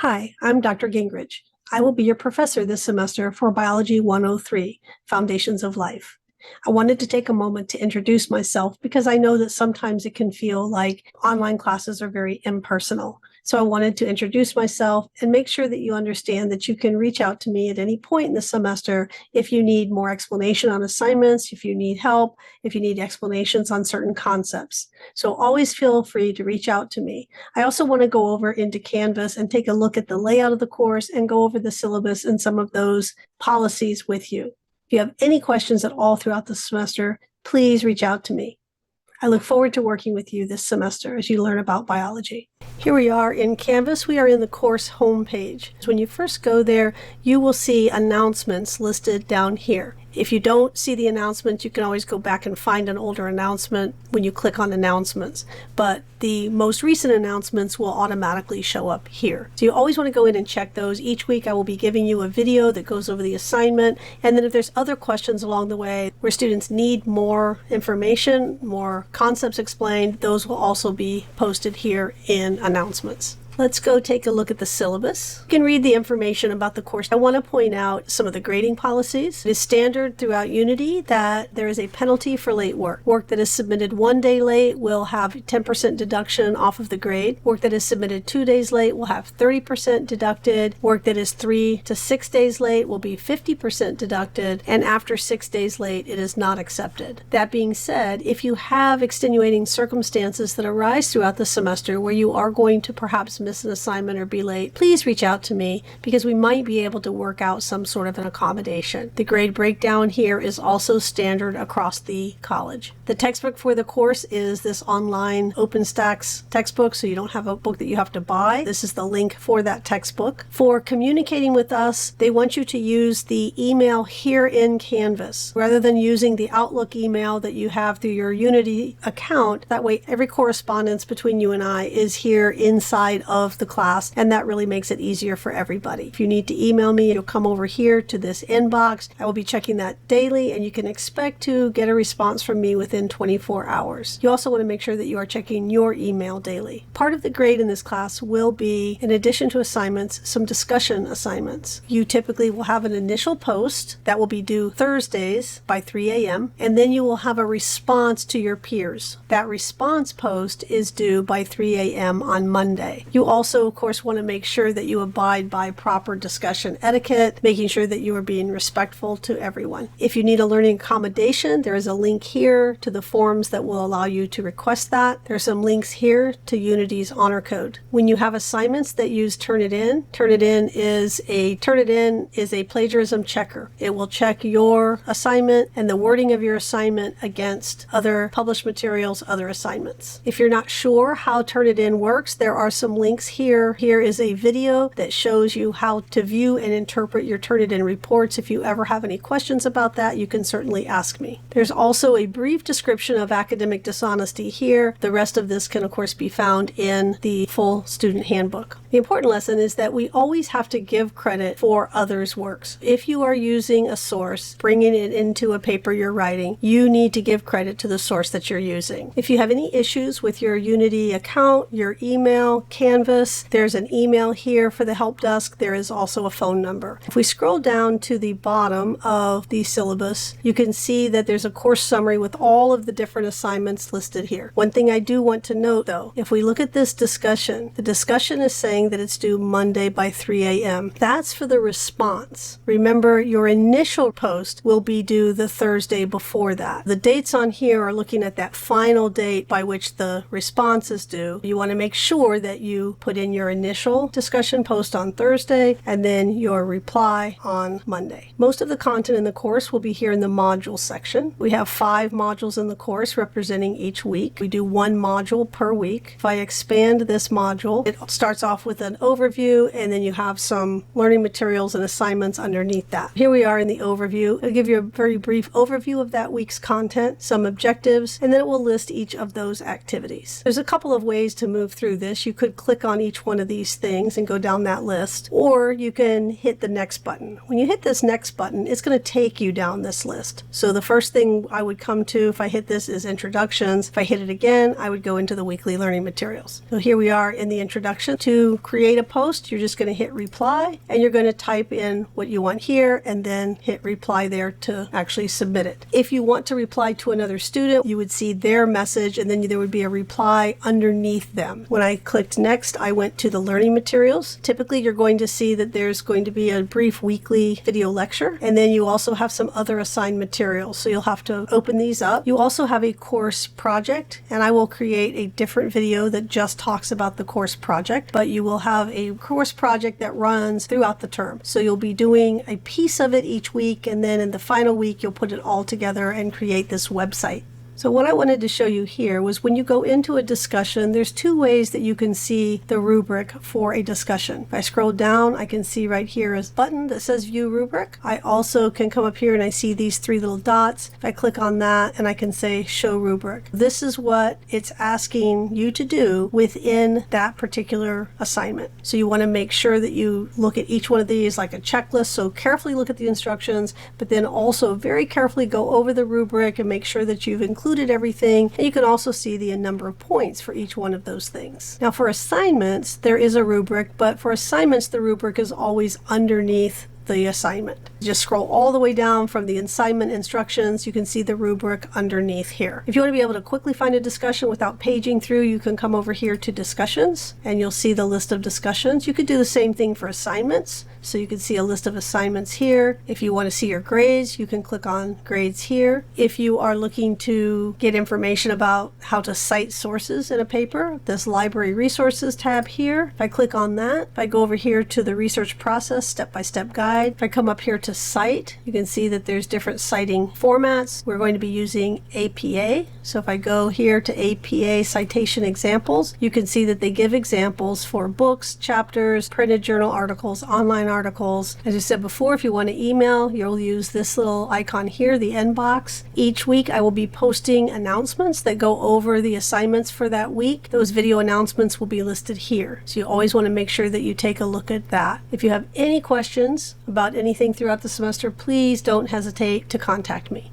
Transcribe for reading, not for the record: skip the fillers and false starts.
Hi, I'm Dr. Gingrich. I will be your professor this semester for Biology 103, Foundations of Life. I wanted to take a moment to introduce myself because I know that sometimes it can feel like online classes are very impersonal. So I wanted to introduce myself and make sure that you understand that you can reach out to me at any point in the semester if you need more explanation on assignments, if you need help, if you need explanations on certain concepts. So always feel free to reach out to me. I also want to go over into Canvas and take a look at the layout of the course and go over the syllabus and some of those policies with you. If you have any questions at all throughout the semester, please reach out to me. I look forward to working with you this semester as you learn about biology. Here we are in Canvas. We are in the course homepage. So when you first go there, you will see announcements listed down here. If you don't see the announcements, you can always go back and find an older announcement when you click on announcements. But the most recent announcements will automatically show up here. So you always want to go in and check those. Each week I will be giving you a video that goes over the assignment. And then if there's other questions along the way where students need more information, more concepts explained, those will also be posted here in announcements. Let's go take a look at the syllabus. You can read the information about the course. I want to point out some of the grading policies. It is standard throughout Unity that there is a penalty for late work. Work that is submitted 1 day late will have 10% deduction off of the grade. Work that is submitted 2 days late will have 30% deducted. Work that is 3 to 6 days late will be 50% deducted. And after 6 days late, it is not accepted. That being said, if you have extenuating circumstances that arise throughout the semester where you are going to perhaps miss an assignment or be late, please reach out to me because we might be able to work out some sort of an accommodation. The grade breakdown here is also standard across the college. The textbook for the course is this online OpenStax textbook, so you don't have a book that you have to buy. This is the link for that textbook. For communicating with us, they want you to use the email here in Canvas rather than using the Outlook email that you have through your Unity account. That way every correspondence between you and I is here inside of the class, and that really makes it easier for everybody. If you need to email me, you'll come over here to this inbox. I will be checking that daily, and you can expect to get a response from me within 24 hours. You also want to make sure that you are checking your email daily. Part of the grade in this class will be, in addition to assignments, some discussion assignments. You typically will have an initial post that will be due Thursdays by 3 a.m., and then you will have a response to your peers. That response post is due by 3 a.m. on Monday. You also, of course, want to make sure that you abide by proper discussion etiquette, making sure that you are being respectful to everyone. If you need a learning accommodation, there is a link here to the forms that will allow you to request that. There are some links here to Unity's honor code. When you have assignments that use Turnitin is a plagiarism checker. It will check your assignment and the wording of your assignment against other published materials, other assignments. If you're not sure how Turnitin works, there are some links here. Here is a video that shows you how to view and interpret your Turnitin reports. If you ever have any questions about that, you can certainly ask me. There's also a brief description of academic dishonesty here. The rest of this can, of course, be found in the full student handbook. The important lesson is that we always have to give credit for others' works. If you are using a source, bringing it into a paper you're writing, you need to give credit to the source that you're using. If you have any issues with your Unity account, your email, Canvas, there's an email here for the help desk. There is also a phone number. If we scroll down to the bottom of the syllabus, you can see that there's a course summary with all of the different assignments listed here. One thing I do want to note though, if we look at this discussion, the discussion is saying that it's due Monday by 3 a.m. That's for the response. Remember, your initial post will be due the Thursday before that. The dates on here are looking at that final date by which the response is due. You want to make sure that you put in your initial discussion post on Thursday and then your reply on Monday. Most of the content in the course will be here in the module section. We have 5 modules in the course representing each week. We do 1 module per week. If I expand this module, it starts off with an overview and then you have some learning materials and assignments underneath that. Here we are in the overview. It'll give you a very brief overview of that week's content, some objectives, and then it will list each of those activities. There's a couple of ways to move through this. You could click click on each one of these things and go down that list, or you can hit the next button. When you hit this next button, it's going to take you down this list. So the first thing I would come to if I hit this is introductions. If I hit it again, I would go into the weekly learning materials. So here we are in the introduction. To create a post, you're just going to hit reply, and you're going to type in what you want here and then hit reply there to actually submit it. If you want to reply to another student, you would see their message and then there would be a reply underneath them. When I clicked next, I went to the learning materials. Typically, you're going to see that there's going to be a brief weekly video lecture, and then you also have some other assigned materials. So you'll have to open these up. You also have a course project, and I will create a different video that just talks about the course project, but you will have a course project that runs throughout the term. So you'll be doing a piece of it each week, and then in the final week, you'll put it all together and create this website. So what I wanted to show you here was when you go into a discussion, there's two ways that you can see the rubric for a discussion. If I scroll down, I can see right here a button that says View Rubric. I also can come up here and I see these three little dots. If I click on that, and I can say Show Rubric. This is what it's asking you to do within that particular assignment. So you want to make sure that you look at each one of these like a checklist. So carefully look at the instructions, but then also very carefully go over the rubric and make sure that you've included everything, and you can also see the number of points for each one of those things. Now for assignments, there is a rubric, but for assignments, the rubric is always underneath the assignment. Just scroll all the way down from the assignment instructions. You can see the rubric underneath here. If you want to be able to quickly find a discussion without paging through, you can come over here to discussions and you'll see the list of discussions. You could do the same thing for assignments. So you can see a list of assignments here. If you want to see your grades, you can click on grades here. If you are looking to get information about how to cite sources in a paper, this library resources tab here. If I click on that, if I go over here to the research process step-by-step guide, if I come up here to cite, you can see that there's different citing formats. We're going to be using APA. So if I go here to APA citation examples, you can see that they give examples for books, chapters, printed journal articles, online articles. As I said before, if you want to email, you'll use this little icon here, the inbox. Each week I will be posting announcements that go over the assignments for that week. Those video announcements will be listed here. So you always want to make sure that you take a look at that. If you have any questions about anything throughout the semester, please don't hesitate to contact me.